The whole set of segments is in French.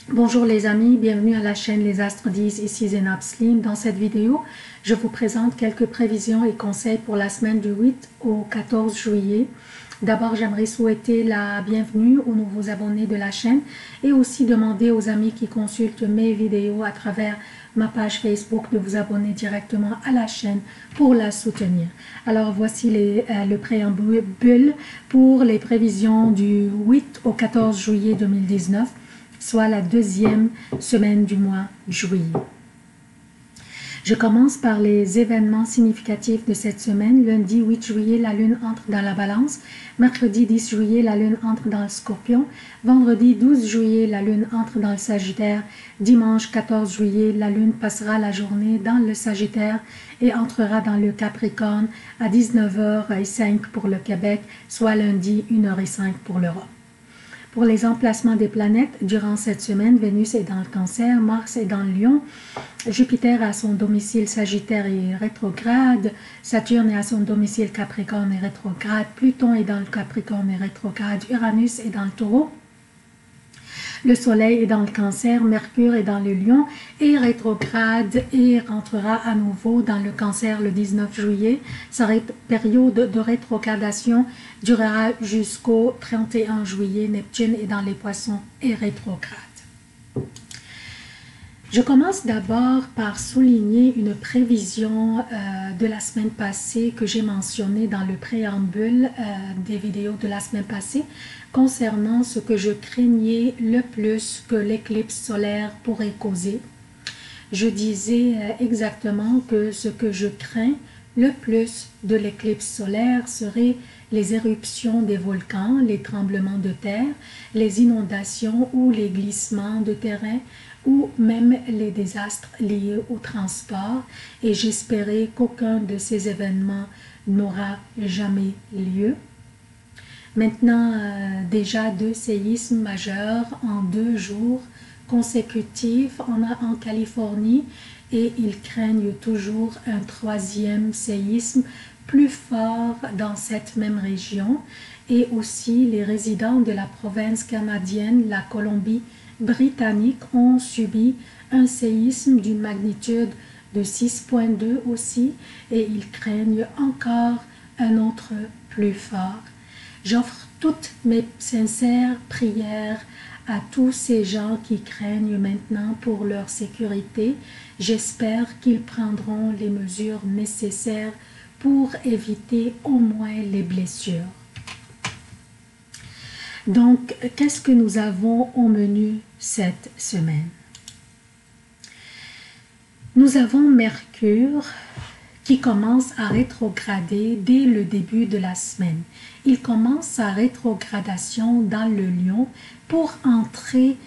Bonjour les amis, bienvenue à la chaîne Les Astres 10, ici Zénab Slim. Dans cette vidéo, je vous présente quelques prévisions et conseils pour la semaine du 8 au 14 juillet. D'abord, j'aimerais souhaiter la bienvenue aux nouveaux abonnés de la chaîne et aussi demander aux amis qui consultent mes vidéos à travers ma page Facebook de vous abonner directement à la chaîne pour la soutenir. Alors voici le préambule pour les prévisions du 8 au 14 juillet 2019. Soit la deuxième semaine du mois de juillet. Je commence par les événements significatifs de cette semaine. Lundi 8 juillet, la lune entre dans la balance. Mercredi 10 juillet, la lune entre dans le scorpion. Vendredi 12 juillet, la lune entre dans le sagittaire. Dimanche 14 juillet, la lune passera la journée dans le sagittaire et entrera dans le capricorne à 19h05 pour le Québec, soit lundi 1h05 pour l'Europe. Pour les emplacements des planètes, durant cette semaine, Vénus est dans le Cancer, Mars est dans le Lion, Jupiter à son domicile Sagittaire et rétrograde, Saturne est à son domicile Capricorne et rétrograde, Pluton est dans le Capricorne et rétrograde, Uranus est dans le Taureau, le Soleil est dans le Cancer, Mercure est dans le Lion et rétrograde et rentrera à nouveau dans le Cancer le 19 juillet. Sa période de rétrogradation durera jusqu'au 31 juillet. Neptune est dans les Poissons et rétrograde. Je commence d'abord par souligner une prévision de la semaine passée que j'ai mentionnée dans le préambule des vidéos de la semaine passée concernant ce que je craignais le plus que l'éclipse solaire pourrait causer. Je disais exactement que ce que je crains le plus de l'éclipse solaire serait les éruptions des volcans, les tremblements de terre, les inondations ou les glissements de terrain ou même les désastres liés au transport, et j'espérais qu'aucun de ces événements n'aura jamais lieu. Maintenant, déjà 2 séismes majeurs en 2 jours consécutifs en Californie, et ils craignent toujours un 3e séisme plus fort dans cette même région, et aussi les résidents de la province canadienne, la Colombie-Britannique, ont subi un séisme d'une magnitude de 6,2 aussi, et ils craignent encore un autre plus fort. J'offre toutes mes sincères prières à tous ces gens qui craignent maintenant pour leur sécurité. J'espère qu'ils prendront les mesures nécessaires pour éviter au moins les blessures. Donc, qu'est-ce que nous avons au menu cette semaine? Nous avons Mercure qui commence à rétrograder dès le début de la semaine. Il commence sa rétrogradation dans le Lion pour entrer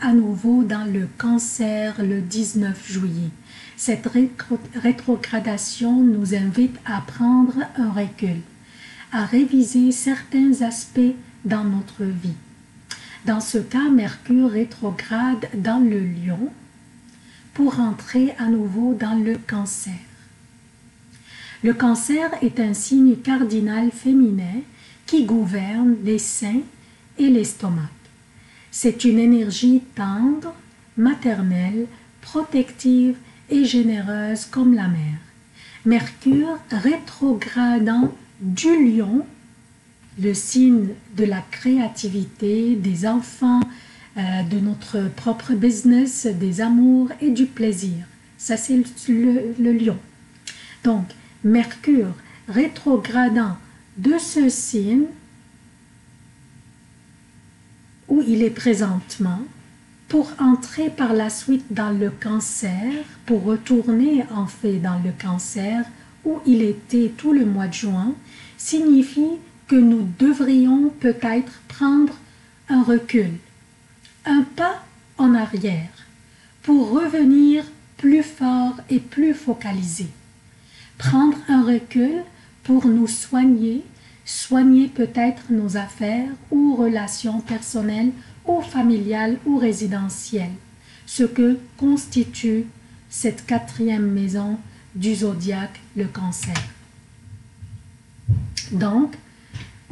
à nouveau dans le Cancer le 19 juillet. Cette rétrogradation nous invite à prendre un recul, à réviser certains aspects dans notre vie. Dans ce cas, Mercure rétrograde dans le Lion pour entrer à nouveau dans le Cancer. Le Cancer est un signe cardinal féminin qui gouverne les seins et l'estomac. C'est une énergie tendre, maternelle, protective et généreuse comme la mer. Mercure rétrogradant du Lion, le signe de la créativité, des enfants, de notre propre business, des amours et du plaisir. Ça, c'est le Lion. Donc, Mercure rétrogradant de ce signe où il est présentement pour entrer par la suite dans le Cancer, pour retourner en fait dans le Cancer où il était tout le mois de juin, signifie que nous devrions peut-être prendre un recul, un pas en arrière pour revenir plus fort et plus focalisé. Prendre un recul pour nous soigner peut-être nos affaires ou relations personnelles ou familiales ou résidentielles, ce que constitue cette 4e maison du zodiaque, le Cancer. Donc,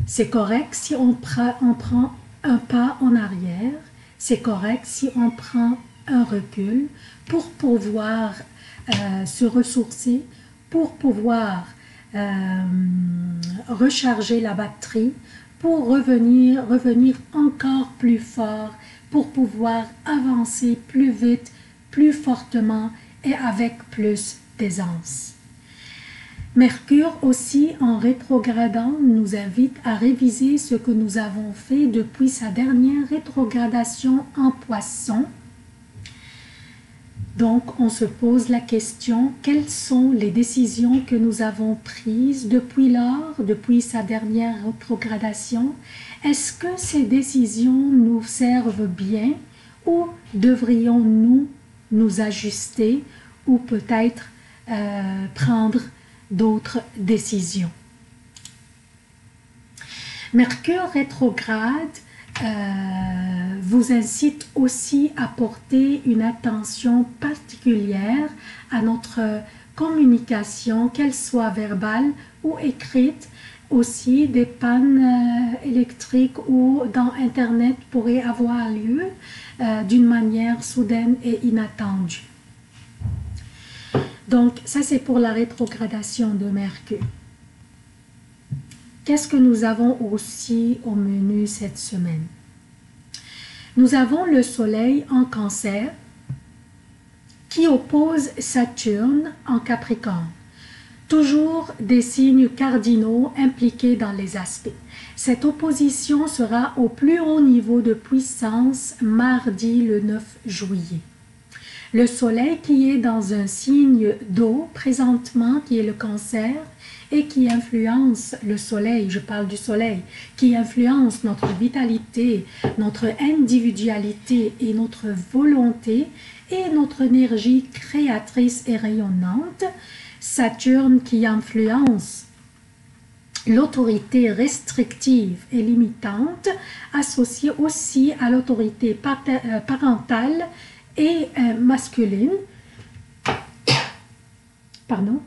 c'est correct si on prend un pas en arrière, c'est correct si on prend un recul pour pouvoir se ressourcer, pour pouvoir recharger la batterie, pour revenir encore plus fort, pour pouvoir avancer plus vite, plus fortement et avec plus d'aisance. Mercure aussi, en rétrogradant, nous invite à réviser ce que nous avons fait depuis sa dernière rétrogradation en Poisson. Donc, on se pose la question, quelles sont les décisions que nous avons prises depuis lors, depuis sa dernière rétrogradation? Est-ce que ces décisions nous servent bien ou devrions-nous nous ajuster ou peut-être prendre d'autres décisions? Mercure rétrograde vous incite aussi à porter une attention particulière à notre communication, qu'elle soit verbale ou écrite. Aussi, des pannes électriques ou dans Internet pourraient avoir lieu d'une manière soudaine et inattendue. Donc, ça c'est pour la rétrogradation de Mercure. Qu'est-ce que nous avons aussi au menu cette semaine? Nous avons le Soleil en Cancer qui oppose Saturne en Capricorne. Toujours des signes cardinaux impliqués dans les aspects. Cette opposition sera au plus haut niveau de puissance mardi le 9 juillet. Le Soleil qui est dans un signe d'eau présentement, qui est le Cancer, et qui influence le Soleil, je parle du Soleil, qui influence notre vitalité, notre individualité et notre volonté et notre énergie créatrice et rayonnante. Saturne qui influence l'autorité restrictive et limitante, associée aussi à l'autorité parentale et masculine. Pardon.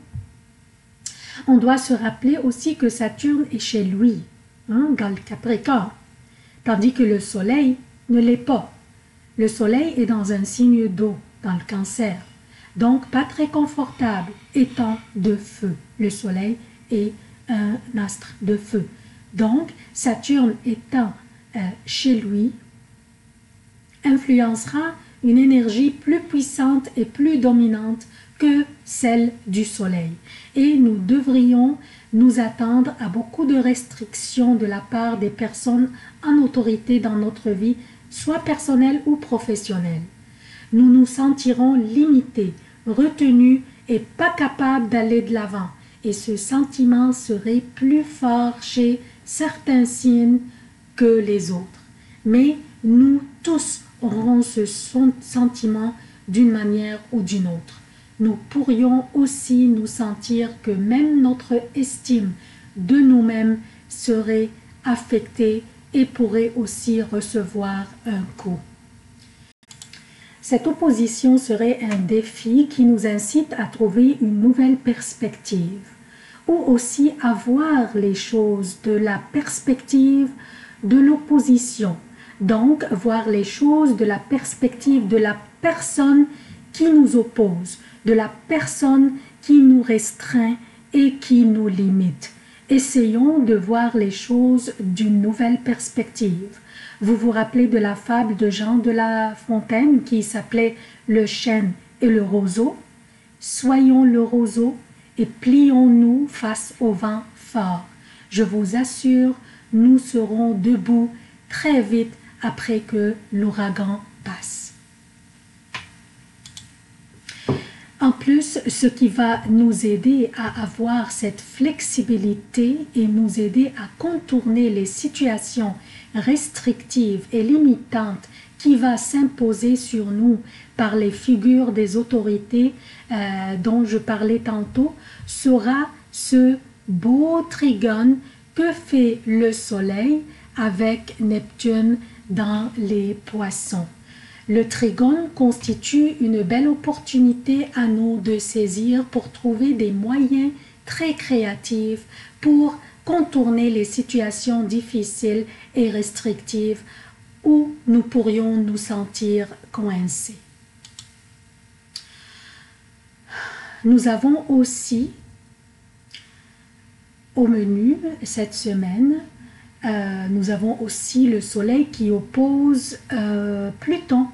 On doit se rappeler aussi que Saturne est chez lui, dans le Capricorne, tandis que le Soleil ne l'est pas. Le Soleil est dans un signe d'eau, dans le Cancer, donc pas très confortable, étant de feu. Le Soleil est un astre de feu. Donc, Saturne étant chez lui, influencera une énergie plus puissante et plus dominante que celle du Soleil. Et nous devrions nous attendre à beaucoup de restrictions de la part des personnes en autorité dans notre vie, soit personnelle ou professionnelle. Nous nous sentirons limités, retenus et pas capables d'aller de l'avant. Et ce sentiment serait plus fort chez certains signes que les autres. Mais nous tous aurons ce sentiment d'une manière ou d'une autre. Nous pourrions aussi nous sentir que même notre estime de nous-mêmes serait affectée et pourrait aussi recevoir un coup. Cette opposition serait un défi qui nous incite à trouver une nouvelle perspective ou aussi à voir les choses de la perspective de l'opposition. Donc, voir les choses de la perspective de la personne qui nous oppose, de la personne qui nous restreint et qui nous limite. Essayons de voir les choses d'une nouvelle perspective. Vous vous rappelez de la fable de Jean de La Fontaine qui s'appelait « Le chêne et le roseau ». Soyons le roseau et plions-nous face au vent fort. Je vous assure, nous serons debout très vite après que l'ouragan passe. En plus, ce qui va nous aider à avoir cette flexibilité et nous aider à contourner les situations restrictives et limitantes qui va s'imposer sur nous par les figures des autorités dont je parlais tantôt, sera ce beau trigone que fait le Soleil avec Neptune dans les Poissons. Le trigone constitue une belle opportunité à nous de saisir pour trouver des moyens très créatifs pour contourner les situations difficiles et restrictives où nous pourrions nous sentir coincés. Nous avons aussi au menu cette semaine, nous avons aussi le soleil qui oppose Pluton.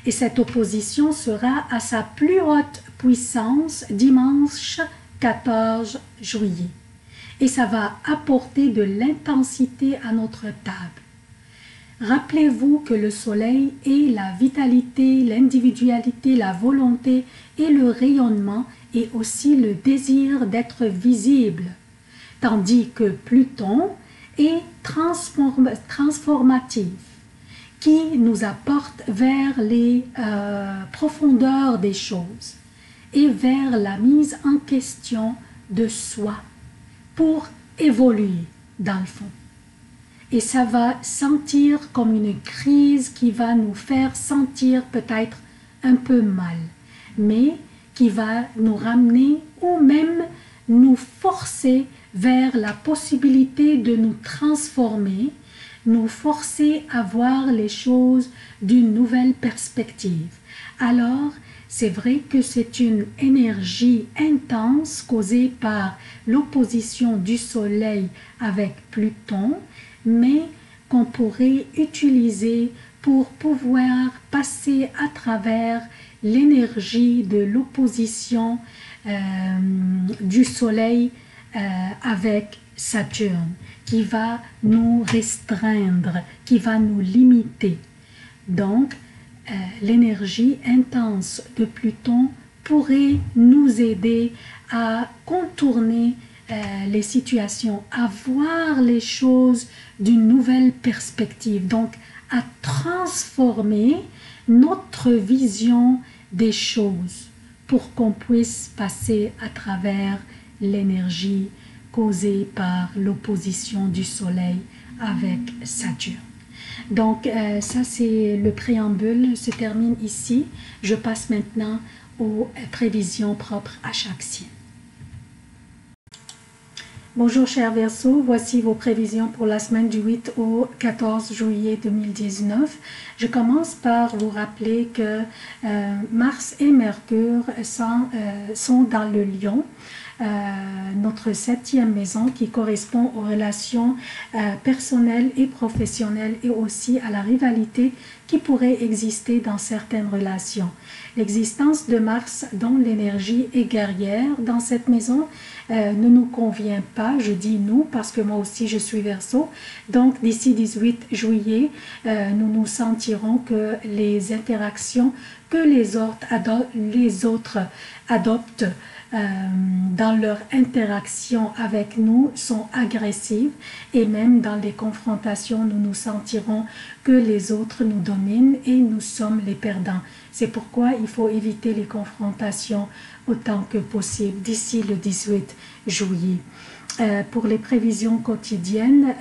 Et cette opposition sera à sa plus haute puissance dimanche 14 juillet. Et ça va apporter de l'intensité à notre table. Rappelez-vous que le soleil est la vitalité, l'individualité, la volonté et le rayonnement et aussi le désir d'être visible. Tandis que Pluton est transformatif, qui nous apporte vers les profondeurs des choses et vers la mise en question de soi pour évoluer dans le fond. Et ça va sentir comme une crise qui va nous faire sentir peut-être un peu mal, mais qui va nous ramener ou même nous forcer vers la possibilité de nous transformer, nous forcer à voir les choses d'une nouvelle perspective. Alors, c'est vrai que c'est une énergie intense causée par l'opposition du Soleil avec Pluton, mais qu'on pourrait utiliser pour pouvoir passer à travers l'énergie de l'opposition du Soleil avec Saturne, qui va nous restreindre, qui va nous limiter. Donc, l'énergie intense de Pluton pourrait nous aider à contourner les situations, à voir les choses d'une nouvelle perspective, donc à transformer notre vision des choses pour qu'on puisse passer à travers l'énergie causée par l'opposition du Soleil avec Saturne. Donc ça c'est le préambule, se termine ici. Je passe maintenant aux prévisions propres à chaque signe. Bonjour chers Verseaux, voici vos prévisions pour la semaine du 8 au 14 juillet 2019. Je commence par vous rappeler que Mars et Mercure sont dans le Lion, notre 7e maison qui correspond aux relations personnelles et professionnelles et aussi à la rivalité qui pourrait exister dans certaines relations. L'existence de Mars, dont l'énergie est guerrière dans cette maison, ne nous convient pas. Je dis nous parce que moi aussi je suis Verseau. Donc d'ici 18 juillet, nous nous sentirons que les interactions que les autres adoptent dans leur interaction avec nous sont agressives et même dans les confrontations, nous nous sentirons que les autres nous dominent et nous sommes les perdants. C'est pourquoi il faut éviter les confrontations autant que possible d'ici le 18 juillet. Pour les prévisions quotidiennes,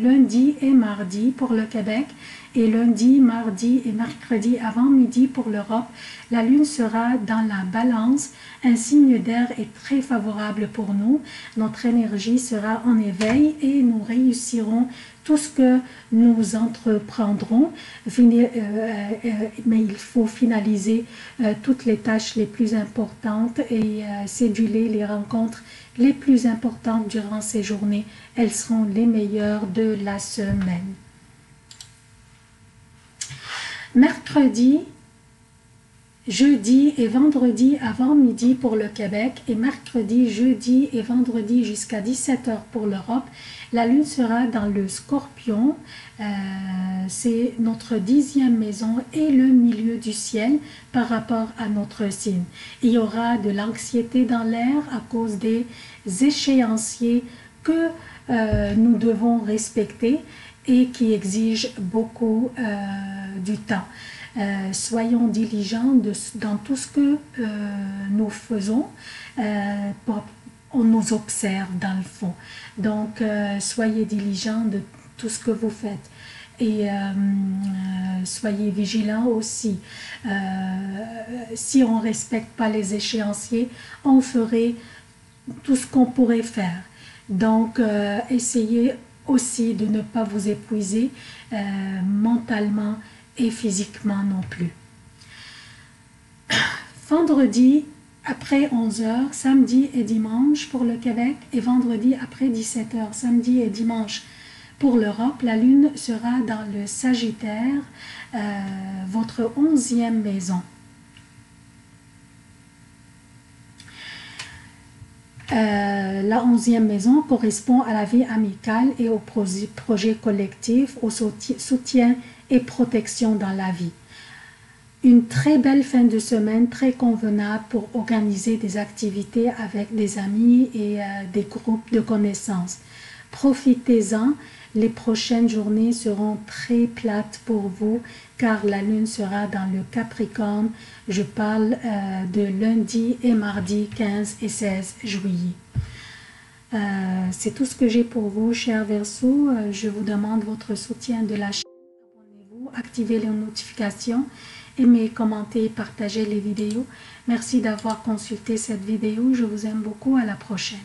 lundi et mardi pour le Québec et lundi, mardi et mercredi avant midi pour l'Europe, la Lune sera dans la balance. Un signe d'air est très favorable pour nous. Notre énergie sera en éveil et nous réussirons tout ce que nous entreprendrons. Mais il faut finaliser toutes les tâches les plus importantes et céduler les rencontres les plus importantes durant ces journées. Elles seront les meilleures de la semaine. Mercredi, jeudi et vendredi avant midi pour le Québec et mercredi, jeudi et vendredi jusqu'à 17h pour l'Europe. La Lune sera dans le Scorpion, c'est notre 10e maison et le milieu du ciel par rapport à notre signe. Il y aura de l'anxiété dans l'air à cause des échéanciers que nous devons respecter et qui exigent beaucoup du temps. Soyons diligents dans tout ce que nous faisons. On nous observe dans le fond. Donc, soyez diligents de tout ce que vous faites. Et soyez vigilants aussi. Si on ne respecte pas les échéanciers, on ferait tout ce qu'on pourrait faire. Donc, essayez aussi de ne pas vous épuiser mentalement et physiquement non plus. Vendredi après 11 h, samedi et dimanche pour le Québec et vendredi après 17 h, samedi et dimanche pour l'Europe, la lune sera dans le Sagittaire, votre 11e maison. La 11e maison correspond à la vie amicale et aux projets collectifs, au soutien et protection dans la vie. Une très belle fin de semaine, très convenable pour organiser des activités avec des amis et des groupes de connaissances. Profitez-en, les prochaines journées seront très plates pour vous car la lune sera dans le Capricorne. Je parle de lundi et mardi 15 et 16 juillet. C'est tout ce que j'ai pour vous, chers Verseaux. Je vous demande votre soutien de la chaîne. Abonnez-vous, activez les notifications, aimez, commentez, partagez les vidéos. Merci d'avoir consulté cette vidéo. Je vous aime beaucoup. À la prochaine.